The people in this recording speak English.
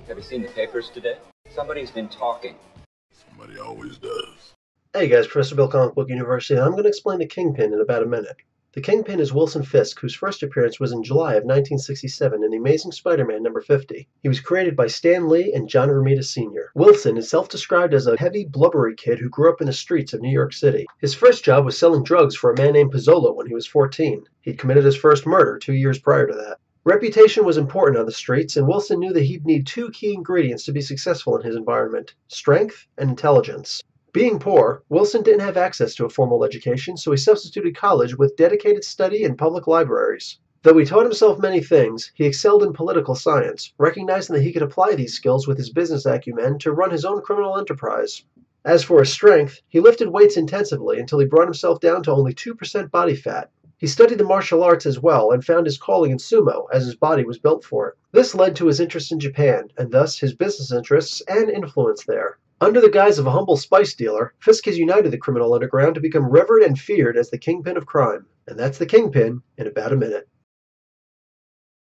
Have you seen the papers today? Somebody's been talking. Somebody always does. Hey guys, Professor Bill Comic Book University, and I'm going to explain the Kingpin in about a minute. The Kingpin is Wilson Fisk, whose first appearance was in July of 1967 in The Amazing Spider-Man number 50. He was created by Stan Lee and John Romita Sr. Wilson is self-described as a heavy, blubbery kid who grew up in the streets of New York City. His first job was selling drugs for a man named Pizzolo when he was 14. He'd committed his first murder 2 years prior to that. Reputation was important on the streets, and Wilson knew that he'd need two key ingredients to be successful in his environment: strength and intelligence. Being poor, Wilson didn't have access to a formal education, so he substituted college with dedicated study in public libraries. Though he taught himself many things, he excelled in political science, recognizing that he could apply these skills with his business acumen to run his own criminal enterprise. As for his strength, he lifted weights intensively until he brought himself down to only 2% body fat. He studied the martial arts as well and found his calling in sumo, as his body was built for it. This led to his interest in Japan, and thus his business interests and influence there. Under the guise of a humble spice dealer, Fisk has united the criminal underground to become revered and feared as the Kingpin of Crime. And that's the Kingpin in about a minute.